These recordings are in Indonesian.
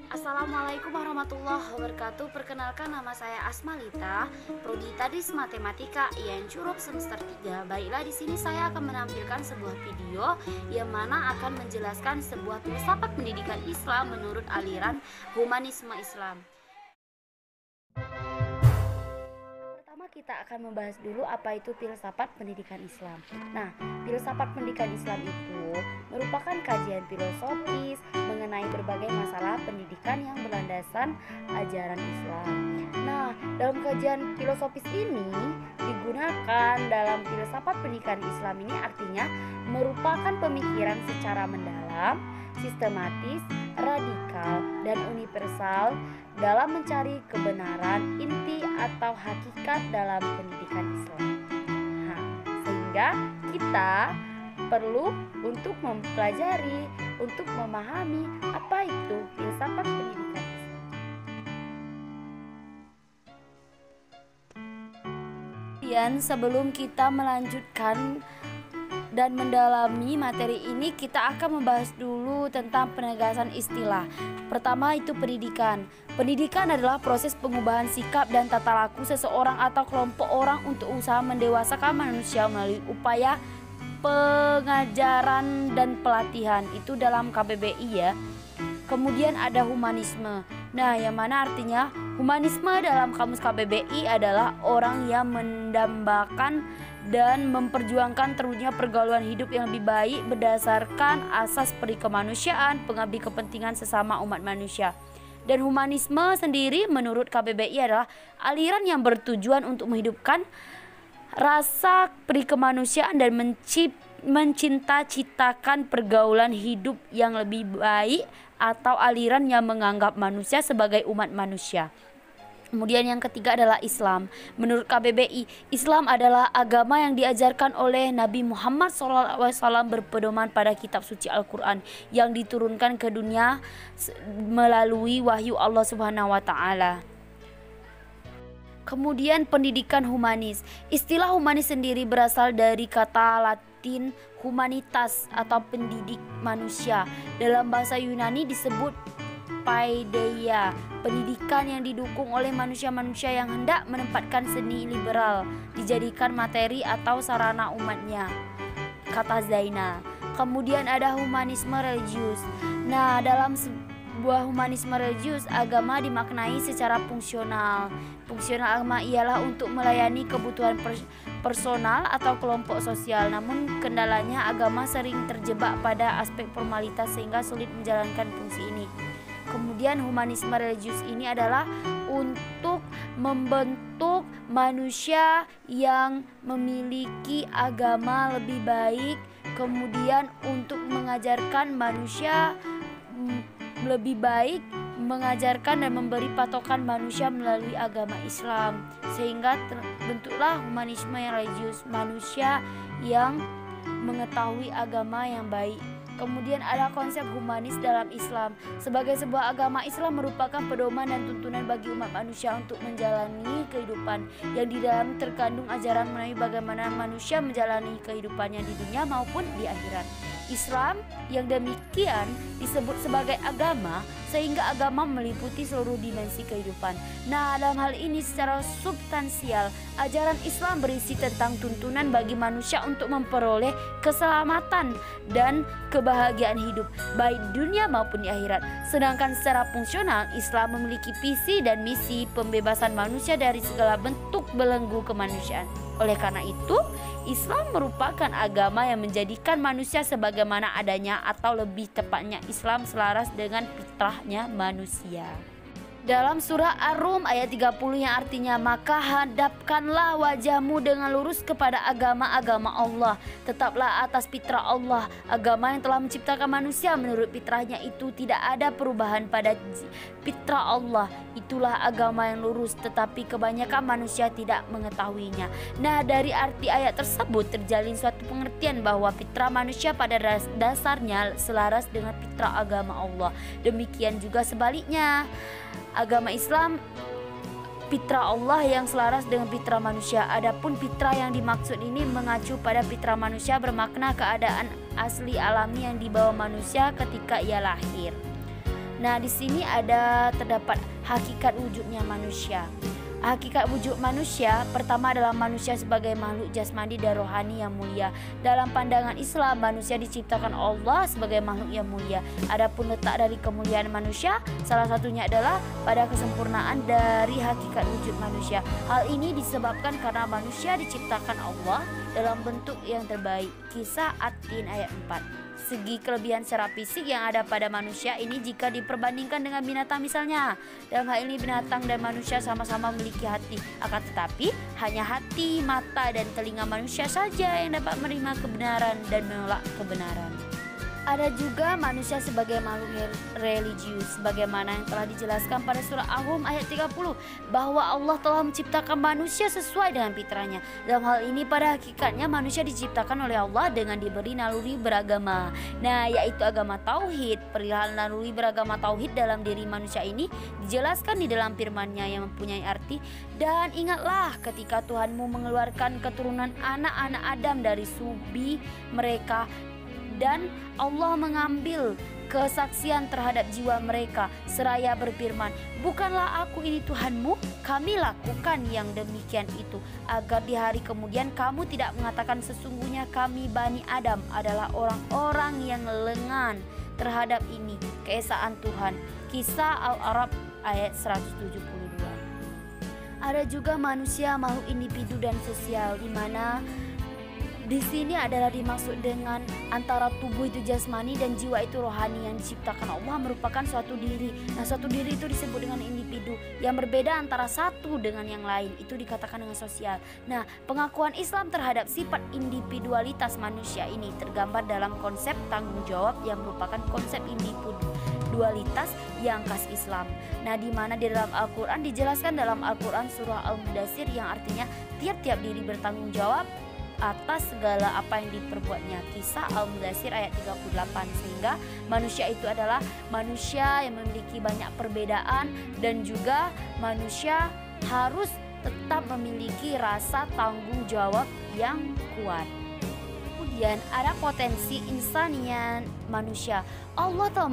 Assalamualaikum warahmatullahi wabarakatuh. Perkenalkan, nama saya Asmalita, prodi Tadris Matematika IAIN Curup semester 3. Baiklah, di sini saya akan menampilkan sebuah video yang mana akan menjelaskan sebuah filsafat pendidikan Islam menurut aliran humanisme Islam. Pertama, kita akan membahas dulu apa itu filsafat pendidikan Islam. Nah, filsafat pendidikan Islam itu merupakan kajian filosofis mengenai berbagai masalah pendidikan yang berlandasan ajaran Islam. Nah, dalam kajian filosofis ini digunakan dalam filsafat pendidikan Islam ini artinya merupakan pemikiran secara mendalam, sistematis, radikal, dan universal dalam mencari kebenaran inti atau hakikat dalam pendidikan Islam. Nah, sehingga kita perlu untuk mempelajari, untuk memahami apa itu filsafat pendidikan Islam. Kemudian sebelum kita melanjutkan dan mendalami materi ini, kita akan membahas dulu tentang penegasan istilah. Pertama itu pendidikan. Pendidikan adalah proses pengubahan sikap dan tata laku seseorang atau kelompok orang untuk usaha mendewasakan manusia melalui upaya pengajaran dan pelatihan. Itu dalam KBBI ya. Kemudian ada humanisme. Nah, yang mana artinya humanisme dalam kamus KBBI adalah orang yang mendambakan dan memperjuangkan terwujudnya pergaulan hidup yang lebih baik berdasarkan asas peri kemanusiaan, pengabdi kepentingan sesama umat manusia. Dan humanisme sendiri menurut KBBI adalah aliran yang bertujuan untuk menghidupkan rasa peri kemanusiaan dan mencita-citakan pergaulan hidup yang lebih baik, atau aliran yang menganggap manusia sebagai umat manusia. Kemudian yang ketiga adalah Islam. Menurut KBBI, Islam adalah agama yang diajarkan oleh Nabi Muhammad SAW berpedoman pada kitab suci Al-Quran yang diturunkan ke dunia melalui wahyu Allah Subhanahu wa Ta'ala. Kemudian pendidikan humanis. Istilah humanis sendiri berasal dari kata Latin humanitas atau pendidik manusia. Dalam bahasa Yunani disebut paideia, pendidikan yang didukung oleh manusia-manusia yang hendak menempatkan seni liberal dijadikan materi atau sarana umatnya, kata Zainal. Kemudian ada humanisme religius. Nah, dalam sebuah humanisme religius, agama dimaknai secara fungsional. Fungsional agama ialah untuk melayani kebutuhan personal atau kelompok sosial. Namun kendalanya agama sering terjebak pada aspek formalitas sehingga sulit menjalankan fungsi ini. Kemudian humanisme religius ini adalah untuk membentuk manusia yang memiliki agama lebih baik, kemudian untuk mengajarkan manusia lebih baik, mengajarkan dan memberi patokan manusia melalui agama Islam, sehingga terbentuklah humanisme yang religius, manusia yang mengetahui agama yang baik. Kemudian ada konsep humanis dalam Islam. Sebagai sebuah agama, Islam merupakan pedoman dan tuntunan bagi umat manusia untuk menjalani kehidupan yang di dalam terkandung ajaran mengenai bagaimana manusia menjalani kehidupannya di dunia maupun di akhirat. Islam yang demikian disebut sebagai agama sehingga agama meliputi seluruh dimensi kehidupan. Nah, dalam hal ini secara substansial, ajaran Islam berisi tentang tuntunan bagi manusia untuk memperoleh keselamatan dan kebahagiaan hidup, baik di dunia maupun di akhirat. Sedangkan secara fungsional, Islam memiliki visi dan misi pembebasan manusia dari segala bentuk belenggu kemanusiaan. Oleh karena itu, Islam merupakan agama yang menjadikan manusia sebagaimana adanya, atau lebih tepatnya Islam selaras dengan fitrahnya manusia. Dalam surah Ar-Rum ayat 30 yang artinya, maka hadapkanlah wajahmu dengan lurus kepada agama-agama Allah. Tetaplah atas fitrah Allah. Agama yang telah menciptakan manusia menurut fitrahnya itu tidak ada perubahan pada fitrah Allah. Itulah agama yang lurus, tetapi kebanyakan manusia tidak mengetahuinya. Nah, dari arti ayat tersebut terjalin suatu pengertian bahwa fitrah manusia pada dasarnya selaras dengan fitrah agama Allah. Demikian juga sebaliknya. Agama Islam fitrah Allah yang selaras dengan fitrah manusia. Adapun fitrah yang dimaksud ini mengacu pada fitrah manusia, bermakna keadaan asli alami yang dibawa manusia ketika ia lahir. Nah, di sini terdapat hakikat wujudnya manusia. Hakikat wujud manusia pertama adalah manusia sebagai makhluk jasmani dan rohani yang mulia. Dalam pandangan Islam, manusia diciptakan Allah sebagai makhluk yang mulia. Adapun letak dari kemuliaan manusia, salah satunya adalah pada kesempurnaan dari hakikat wujud manusia. Hal ini disebabkan karena manusia diciptakan Allah dalam bentuk yang terbaik. Kisah At-Tin ayat 4. Segi kelebihan secara fisik yang ada pada manusia ini jika diperbandingkan dengan binatang misalnya. Dalam hal ini binatang dan manusia sama-sama memiliki hati. Akan tetapi hanya hati, mata, dan telinga manusia saja yang dapat menerima kebenaran dan menolak kebenaran. Ada juga manusia sebagai makhluk religius, sebagaimana yang telah dijelaskan pada surah Ar-Rum ayat 30, bahwa Allah telah menciptakan manusia sesuai dengan fitrahnya. Dalam hal ini pada hakikatnya manusia diciptakan oleh Allah dengan diberi naluri beragama. Nah, yaitu agama tauhid. Perihal naluri beragama tauhid dalam diri manusia ini dijelaskan di dalam firman-Nya yang mempunyai arti, dan ingatlah ketika Tuhanmu mengeluarkan keturunan anak-anak Adam dari sulbi mereka, dan Allah mengambil kesaksian terhadap jiwa mereka seraya berfirman, bukanlah aku ini Tuhanmu, kami lakukan yang demikian itu, agar di hari kemudian kamu tidak mengatakan sesungguhnya kami Bani Adam adalah orang-orang yang lengan terhadap ini, keesaan Tuhan. Kisah Al-Arab ayat 172. Ada juga manusia makhluk individu dan sosial, di mana di sini adalah dimaksud dengan antara tubuh itu jasmani dan jiwa itu rohani yang diciptakan Allah merupakan suatu diri. Nah, suatu diri itu disebut dengan individu. Yang berbeda antara satu dengan yang lain itu dikatakan dengan sosial. Nah, pengakuan Islam terhadap sifat individualitas manusia ini tergambar dalam konsep tanggung jawab yang merupakan konsep individualitas yang khas Islam. Nah, di mana di dalam Al-Quran dijelaskan dalam Al-Quran surah Al-Mudaththir yang artinya tiap-tiap diri bertanggung jawab atas segala apa yang diperbuatnya. Kisah Al-Mudaththir ayat 38. Sehingga manusia itu adalah manusia yang memiliki banyak perbedaan, dan juga manusia harus tetap memiliki rasa tanggung jawab yang kuat. Kemudian ada potensi insanian manusia. Allah telah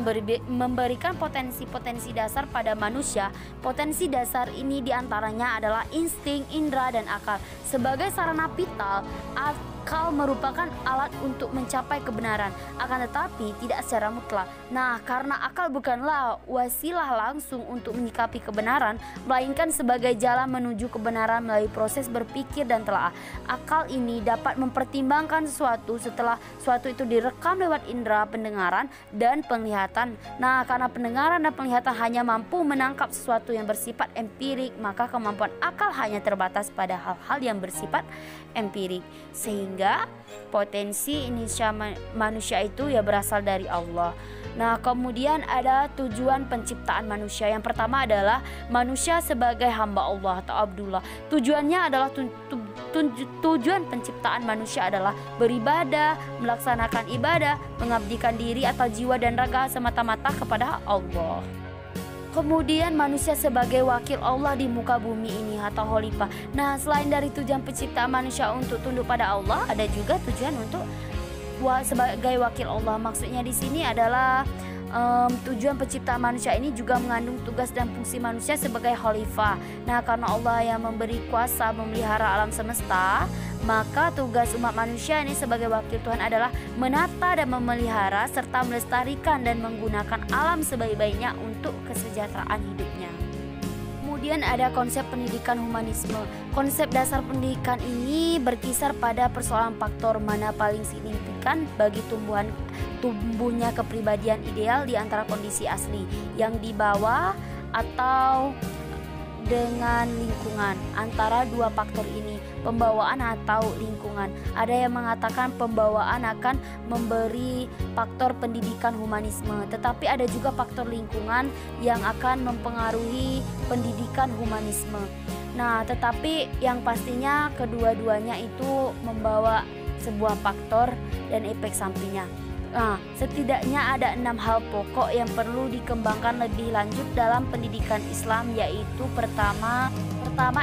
memberikan potensi-potensi dasar pada manusia. Potensi dasar ini diantaranya adalah insting, indera, dan akal. Sebagai sarana vital, akal merupakan alat untuk mencapai kebenaran, akan tetapi tidak secara mutlak. Nah, karena akal bukanlah wasilah langsung untuk menyikapi kebenaran, melainkan sebagai jalan menuju kebenaran melalui proses berpikir dan telaah. Akal ini dapat mempertimbangkan sesuatu setelah sesuatu itu direkam lewat indera pendengaran dan penglihatan. Nah, karena pendengaran dan penglihatan hanya mampu menangkap sesuatu yang bersifat empirik, maka kemampuan akal hanya terbatas pada hal-hal yang bersifat empirik. Sehingga potensi inisial manusia itu ya berasal dari Allah. Nah, kemudian ada tujuan penciptaan manusia. Yang pertama adalah manusia sebagai hamba Allah atau Abdullah. Tujuannya adalah tujuan penciptaan manusia adalah beribadah, melaksanakan ibadah, mengabdikan diri atau jiwa dan raga semata-mata kepada Allah. Kemudian manusia sebagai wakil Allah di muka bumi ini atau khalifah. Nah, selain dari tujuan penciptaan manusia untuk tunduk pada Allah, ada juga tujuan untuk sebagai wakil Allah. Maksudnya di sini adalah tujuan penciptaan manusia ini juga mengandung tugas dan fungsi manusia sebagai khalifah. Nah, karena Allah yang memberi kuasa memelihara alam semesta, maka tugas umat manusia ini sebagai wakil Tuhan adalah menata dan memelihara serta melestarikan dan menggunakan alam sebaik-baiknya untuk kesejahteraan hidupnya. Kemudian ada konsep pendidikan humanisme. Konsep dasar pendidikan ini berkisar pada persoalan faktor mana paling signifikan bagi tumbuhnya kepribadian ideal di antara kondisi asli yang dibawa atau dengan lingkungan. Antara dua faktor ini, pembawaan atau lingkungan. Ada yang mengatakan pembawaan akan memberi faktor pendidikan humanisme, tetapi ada juga faktor lingkungan yang akan mempengaruhi pendidikan humanisme. Nah, tetapi yang pastinya kedua-duanya itu membawa sebuah faktor dan efek sampingnya. Nah, setidaknya ada 6 hal pokok yang perlu dikembangkan lebih lanjut dalam pendidikan Islam, yaitu pertama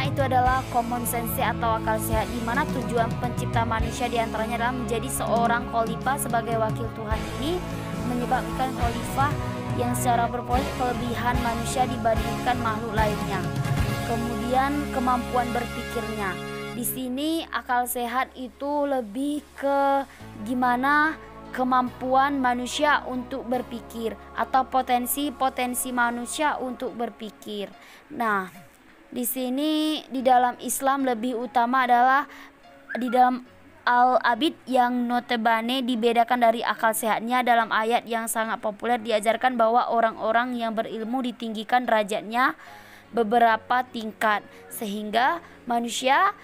itu adalah common sense atau akal sehat, di mana tujuan pencipta manusia diantaranya adalah menjadi seorang khalifah sebagai wakil Tuhan. Ini menyebabkan khalifah yang secara proporsi kelebihan manusia dibandingkan makhluk lainnya. Kemudian kemampuan berpikirnya. Di sini akal sehat itu lebih ke gimana kemampuan manusia untuk berpikir atau potensi manusia untuk berpikir. Nah, di sini di dalam Islam lebih utama adalah di dalam Al-Abid yang notabene dibedakan dari akal sehatnya. Dalam ayat yang sangat populer diajarkan bahwa orang-orang yang berilmu ditinggikan derajatnya beberapa tingkat, sehingga manusia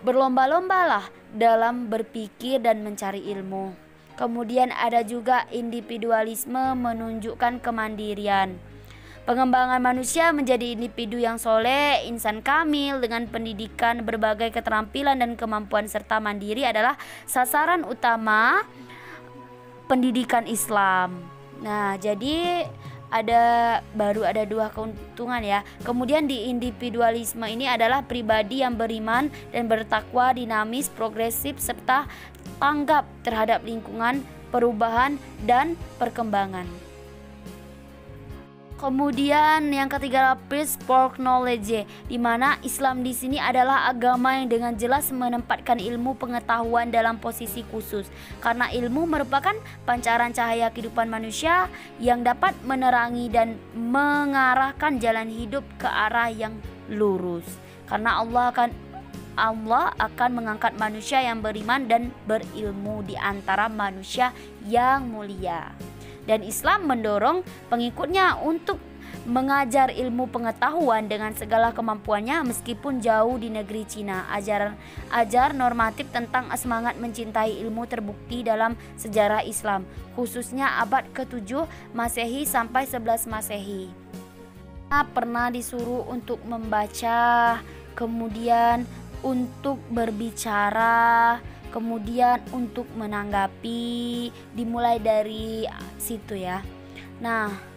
berlomba-lombalah dalam berpikir dan mencari ilmu. Kemudian ada juga individualisme menunjukkan kemandirian. Pengembangan manusia menjadi individu yang soleh, insan kamil dengan pendidikan, berbagai keterampilan dan kemampuan serta mandiri adalah sasaran utama pendidikan Islam. Nah, jadi baru ada dua keuntungan ya. Kemudian di individualisme ini adalah pribadi yang beriman dan bertakwa, dinamis, progresif serta tanggap terhadap lingkungan, perubahan dan perkembangan. Kemudian yang ketiga lapis folk knowledge, di mana Islam di sini adalah agama yang dengan jelas menempatkan ilmu pengetahuan dalam posisi khusus, karena ilmu merupakan pancaran cahaya kehidupan manusia yang dapat menerangi dan mengarahkan jalan hidup ke arah yang lurus. Karena Allah akan mengangkat manusia yang beriman dan berilmu di antara manusia yang mulia. Dan Islam mendorong pengikutnya untuk mengajar ilmu pengetahuan dengan segala kemampuannya meskipun jauh di negeri Cina. Ajar normatif tentang semangat mencintai ilmu terbukti dalam sejarah Islam, khususnya abad ke-7 Masehi sampai 11 Masehi. Pernah disuruh untuk membaca, kemudian untuk berbicara, kemudian untuk menanggapi, dimulai dari situ ya. Nah,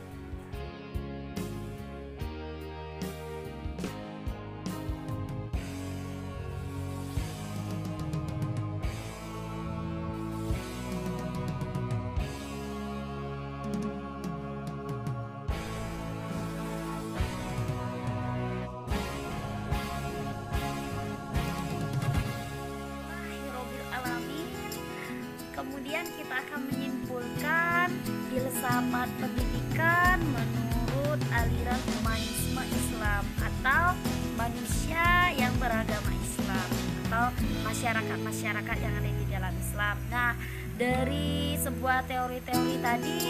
kemudian kita akan menyimpulkan filsafat pendidikan menurut aliran humanisme Islam atau manusia yang beragama Islam atau masyarakat yang ada di dalam Islam. Nah, dari sebuah teori-teori tadi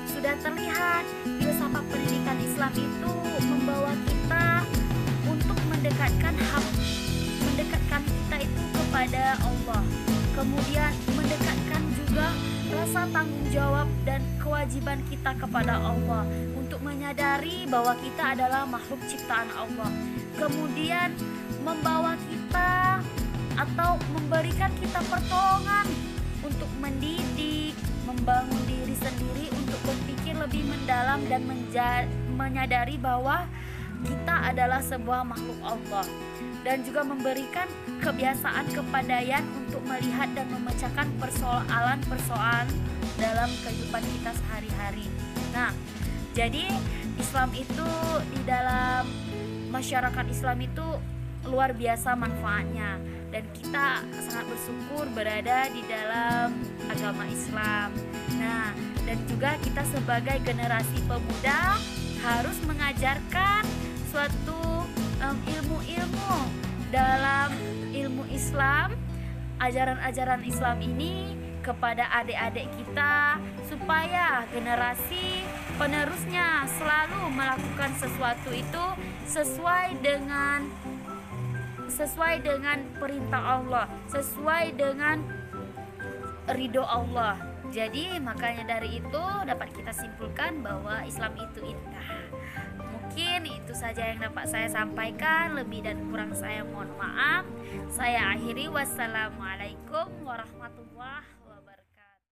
sudah terlihat filsafat pendidikan Islam itu membawa kita untuk mendekatkan kita itu kepada Allah. Kemudian mendekatkan juga rasa tanggung jawab dan kewajiban kita kepada Allah untuk menyadari bahwa kita adalah makhluk ciptaan Allah. Kemudian membawa kita atau memberikan kita pertolongan untuk mendidik, membangun diri sendiri untuk berpikir lebih mendalam dan menyadari bahwa kita adalah sebuah makhluk Allah, dan juga memberikan kebiasaan kepandaian untuk melihat dan memecahkan persoalan-persoalan dalam kehidupan kita sehari-hari. Nah, jadi Islam itu di dalam masyarakat Islam itu luar biasa manfaatnya, dan kita sangat bersyukur berada di dalam agama Islam. Nah, dan juga kita sebagai generasi pemuda harus mengajarkan suatu ilmu-ilmu dalam ilmu Islam, ajaran-ajaran Islam ini kepada adik-adik kita, supaya generasi penerusnya selalu melakukan sesuatu itu sesuai dengan perintah Allah, sesuai dengan ridho Allah. Jadi makanya dari itu dapat kita simpulkan bahwa Islam itu indah. Mungkin itu saja yang dapat saya sampaikan, lebih dan kurang saya mohon maaf. Saya akhiri, wassalamualaikum warahmatullahi wabarakatuh.